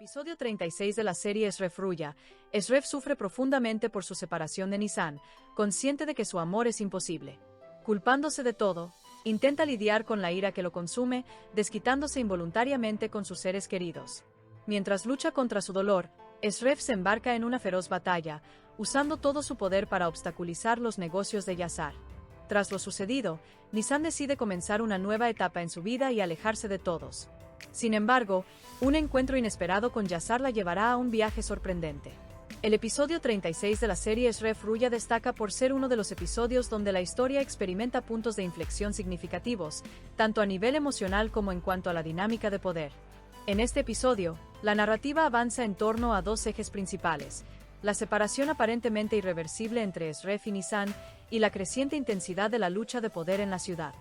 Episodio 36 de la serie Esreff Ruya. Esreff sufre profundamente por su separación de Nisan, consciente de que su amor es imposible. Culpándose de todo, intenta lidiar con la ira que lo consume, desquitándose involuntariamente con sus seres queridos. Mientras lucha contra su dolor, Esreff se embarca en una feroz batalla, usando todo su poder para obstaculizar los negocios de Yazar. Tras lo sucedido, Nisan decide comenzar una nueva etapa en su vida y alejarse de todos. Sin embargo, un encuentro inesperado con Yazar la llevará a un viaje sorprendente. El episodio 36 de la serie Esreff Ruya destaca por ser uno de los episodios donde la historia experimenta puntos de inflexión significativos, tanto a nivel emocional como en cuanto a la dinámica de poder. En este episodio, la narrativa avanza en torno a dos ejes principales: la separación aparentemente irreversible entre Esreff y Nisan, y la creciente intensidad de la lucha de poder en la ciudad.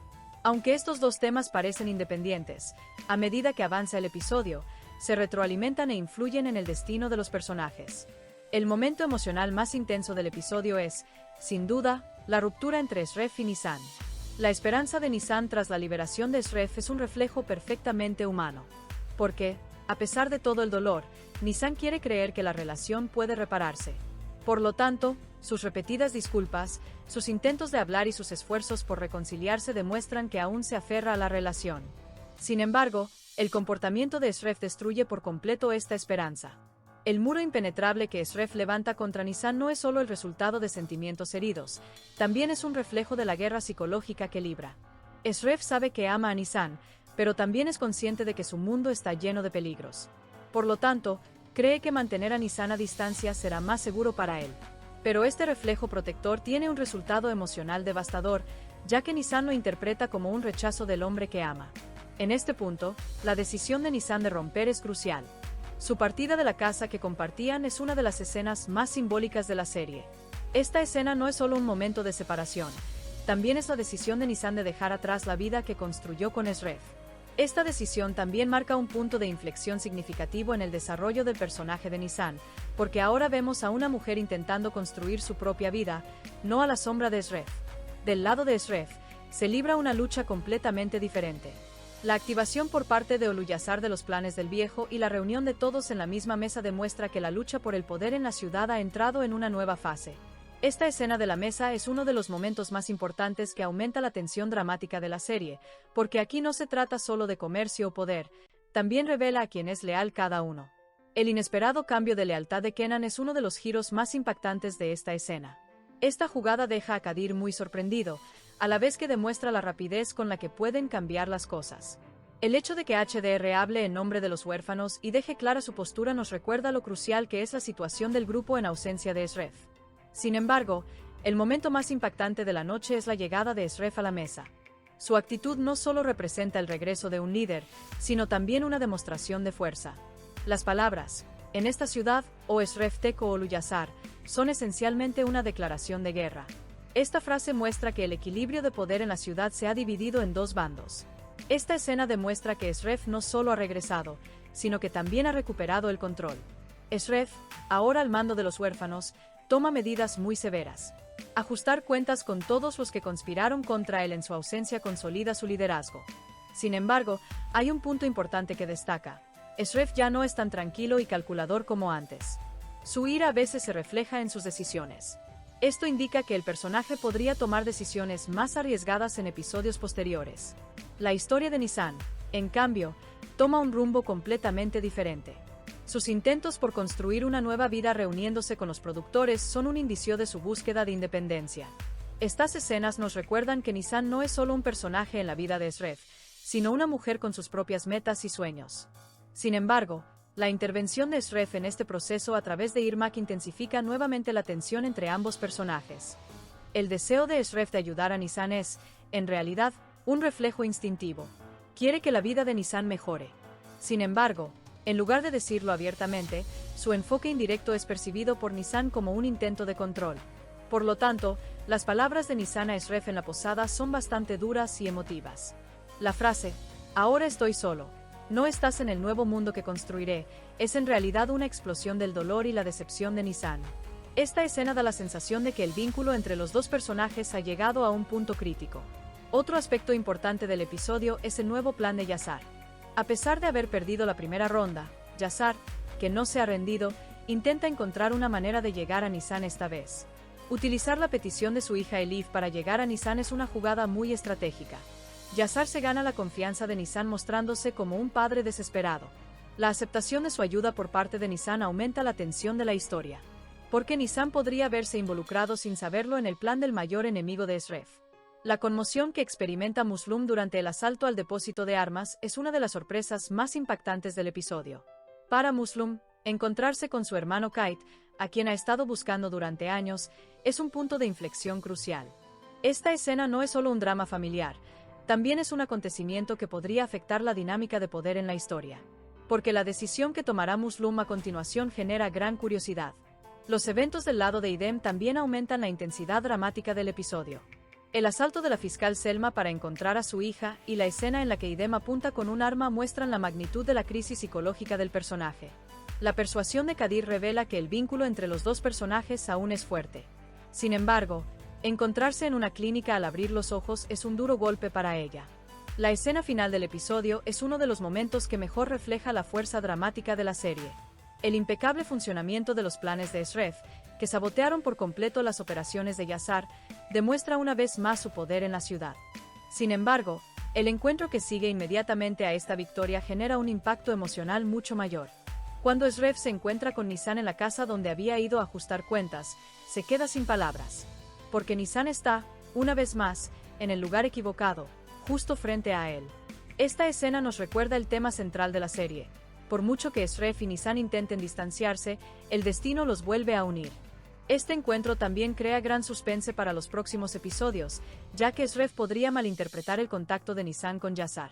Aunque estos dos temas parecen independientes, a medida que avanza el episodio, se retroalimentan e influyen en el destino de los personajes. El momento emocional más intenso del episodio es, sin duda, la ruptura entre Esreff y Nisan. La esperanza de Nisan tras la liberación de Esreff es un reflejo perfectamente humano. Porque, a pesar de todo el dolor, Nisan quiere creer que la relación puede repararse. Por lo tanto, sus repetidas disculpas, sus intentos de hablar y sus esfuerzos por reconciliarse demuestran que aún se aferra a la relación. Sin embargo, el comportamiento de Esreff destruye por completo esta esperanza. El muro impenetrable que Esreff levanta contra Nisan no es solo el resultado de sentimientos heridos, también es un reflejo de la guerra psicológica que libra. Esreff sabe que ama a Nisan, pero también es consciente de que su mundo está lleno de peligros. Por lo tanto, cree que mantener a Nisan a distancia será más seguro para él. Pero este reflejo protector tiene un resultado emocional devastador, ya que Nisan lo interpreta como un rechazo del hombre que ama. En este punto, la decisión de Nisan de romper es crucial. Su partida de la casa que compartían es una de las escenas más simbólicas de la serie. Esta escena no es solo un momento de separación, también es la decisión de Nisan de dejar atrás la vida que construyó con Esreff. Esta decisión también marca un punto de inflexión significativo en el desarrollo del personaje de Nisan, porque ahora vemos a una mujer intentando construir su propia vida, no a la sombra de Esreff. Del lado de Esreff, se libra una lucha completamente diferente. La activación por parte de Oluyazar de los planes del viejo y la reunión de todos en la misma mesa demuestra que la lucha por el poder en la ciudad ha entrado en una nueva fase. Esta escena de la mesa es uno de los momentos más importantes que aumenta la tensión dramática de la serie, porque aquí no se trata solo de comercio o poder, también revela a quién es leal cada uno. El inesperado cambio de lealtad de Kenan es uno de los giros más impactantes de esta escena. Esta jugada deja a Kadir muy sorprendido, a la vez que demuestra la rapidez con la que pueden cambiar las cosas. El hecho de que HDR hable en nombre de los huérfanos y deje clara su postura nos recuerda lo crucial que es la situación del grupo en ausencia de Esreff. Sin embargo, el momento más impactante de la noche es la llegada de Esreff a la mesa. Su actitud no solo representa el regreso de un líder, sino también una demostración de fuerza. Las palabras, en esta ciudad, o Esreff Teko Oluyazar, son esencialmente una declaración de guerra. Esta frase muestra que el equilibrio de poder en la ciudad se ha dividido en dos bandos. Esta escena demuestra que Esreff no solo ha regresado, sino que también ha recuperado el control. Esreff, ahora al mando de los huérfanos, toma medidas muy severas. Ajustar cuentas con todos los que conspiraron contra él en su ausencia consolida su liderazgo. Sin embargo, hay un punto importante que destaca. Esreff ya no es tan tranquilo y calculador como antes. Su ira a veces se refleja en sus decisiones. Esto indica que el personaje podría tomar decisiones más arriesgadas en episodios posteriores. La historia de Nisan, en cambio, toma un rumbo completamente diferente. Sus intentos por construir una nueva vida reuniéndose con los productores son un indicio de su búsqueda de independencia. Estas escenas nos recuerdan que Nisan no es solo un personaje en la vida de Esreff, sino una mujer con sus propias metas y sueños. Sin embargo, la intervención de Esreff en este proceso a través de Irmak intensifica nuevamente la tensión entre ambos personajes. El deseo de Esreff de ayudar a Nisan es, en realidad, un reflejo instintivo. Quiere que la vida de Nisan mejore. Sin embargo, en lugar de decirlo abiertamente, su enfoque indirecto es percibido por Nisan como un intento de control. Por lo tanto, las palabras de Nisan a Esreff en la posada son bastante duras y emotivas. La frase, "Ahora estoy solo, no estás en el nuevo mundo que construiré", es en realidad una explosión del dolor y la decepción de Nisan. Esta escena da la sensación de que el vínculo entre los dos personajes ha llegado a un punto crítico. Otro aspecto importante del episodio es el nuevo plan de Yazar. A pesar de haber perdido la primera ronda, Yazar, que no se ha rendido, intenta encontrar una manera de llegar a Nisan esta vez. Utilizar la petición de su hija Elif para llegar a Nisan es una jugada muy estratégica. Yasar se gana la confianza de Nisan mostrándose como un padre desesperado. La aceptación de su ayuda por parte de Nisan aumenta la tensión de la historia. Porque Nisan podría verse involucrado sin saberlo en el plan del mayor enemigo de Esref. La conmoción que experimenta Muslum durante el asalto al depósito de armas es una de las sorpresas más impactantes del episodio. Para Muslum, encontrarse con su hermano Kite, a quien ha estado buscando durante años, es un punto de inflexión crucial. Esta escena no es solo un drama familiar, también es un acontecimiento que podría afectar la dinámica de poder en la historia. Porque la decisión que tomará Muslum a continuación genera gran curiosidad. Los eventos del lado de Idem también aumentan la intensidad dramática del episodio. El asalto de la fiscal Selma para encontrar a su hija y la escena en la que Idem apunta con un arma muestran la magnitud de la crisis psicológica del personaje. La persuasión de Kadir revela que el vínculo entre los dos personajes aún es fuerte. Sin embargo, encontrarse en una clínica al abrir los ojos es un duro golpe para ella. La escena final del episodio es uno de los momentos que mejor refleja la fuerza dramática de la serie. El impecable funcionamiento de los planes de Esref, que sabotearon por completo las operaciones de Yasar, demuestra una vez más su poder en la ciudad. Sin embargo, el encuentro que sigue inmediatamente a esta victoria genera un impacto emocional mucho mayor. Cuando Esref se encuentra con Nisan en la casa donde había ido a ajustar cuentas, se queda sin palabras. Porque Nisan está, una vez más, en el lugar equivocado, justo frente a él. Esta escena nos recuerda el tema central de la serie. Por mucho que Esref y Nisan intenten distanciarse, el destino los vuelve a unir. Este encuentro también crea gran suspense para los próximos episodios, ya que Esref podría malinterpretar el contacto de Nisan con Yasar.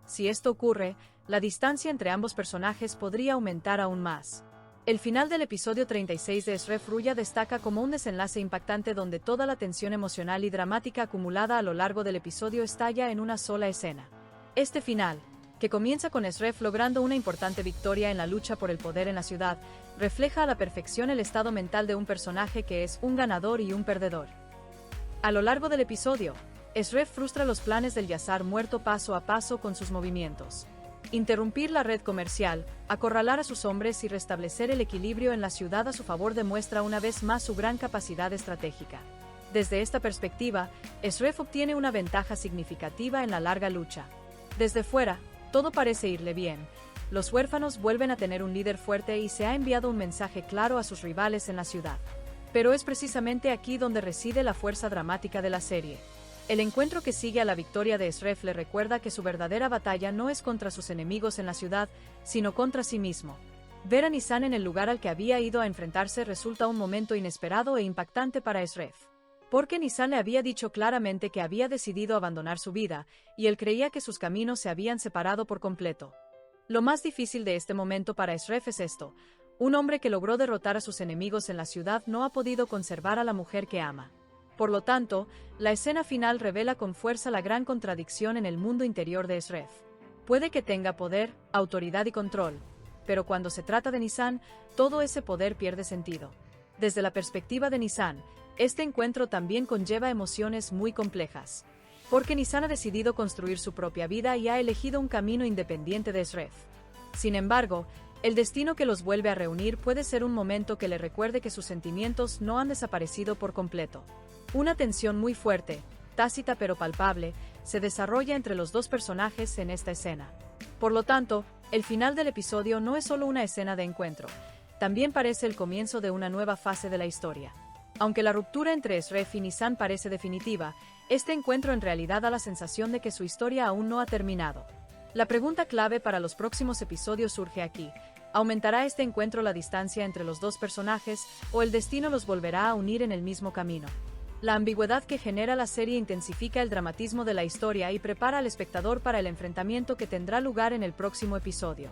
Si esto ocurre, la distancia entre ambos personajes podría aumentar aún más. El final del episodio 36 de Esref Ruya destaca como un desenlace impactante donde toda la tensión emocional y dramática acumulada a lo largo del episodio estalla en una sola escena. Este final, que comienza con Esref logrando una importante victoria en la lucha por el poder en la ciudad, refleja a la perfección el estado mental de un personaje que es un ganador y un perdedor. A lo largo del episodio, Esref frustra los planes del Yasar muerto paso a paso con sus movimientos. Interrumpir la red comercial, acorralar a sus hombres y restablecer el equilibrio en la ciudad a su favor demuestra una vez más su gran capacidad estratégica. Desde esta perspectiva, Esref obtiene una ventaja significativa en la larga lucha. Desde fuera, todo parece irle bien. Los huérfanos vuelven a tener un líder fuerte y se ha enviado un mensaje claro a sus rivales en la ciudad. Pero es precisamente aquí donde reside la fuerza dramática de la serie. El encuentro que sigue a la victoria de Esref le recuerda que su verdadera batalla no es contra sus enemigos en la ciudad, sino contra sí mismo. Ver a Nisan en el lugar al que había ido a enfrentarse resulta un momento inesperado e impactante para Esref. Porque Nisan le había dicho claramente que había decidido abandonar su vida, y él creía que sus caminos se habían separado por completo. Lo más difícil de este momento para Esref es esto: un hombre que logró derrotar a sus enemigos en la ciudad no ha podido conservar a la mujer que ama. Por lo tanto, la escena final revela con fuerza la gran contradicción en el mundo interior de Esref. Puede que tenga poder, autoridad y control, pero cuando se trata de Nisan, todo ese poder pierde sentido. Desde la perspectiva de Nisan, este encuentro también conlleva emociones muy complejas. Porque Nisan ha decidido construir su propia vida y ha elegido un camino independiente de Esref. Sin embargo, el destino que los vuelve a reunir puede ser un momento que le recuerde que sus sentimientos no han desaparecido por completo. Una tensión muy fuerte, tácita pero palpable, se desarrolla entre los dos personajes en esta escena. Por lo tanto, el final del episodio no es solo una escena de encuentro, también parece el comienzo de una nueva fase de la historia. Aunque la ruptura entre Esref y Nisan parece definitiva, este encuentro en realidad da la sensación de que su historia aún no ha terminado. La pregunta clave para los próximos episodios surge aquí: ¿aumentará este encuentro la distancia entre los dos personajes, o el destino los volverá a unir en el mismo camino? La ambigüedad que genera la serie intensifica el dramatismo de la historia y prepara al espectador para el enfrentamiento que tendrá lugar en el próximo episodio.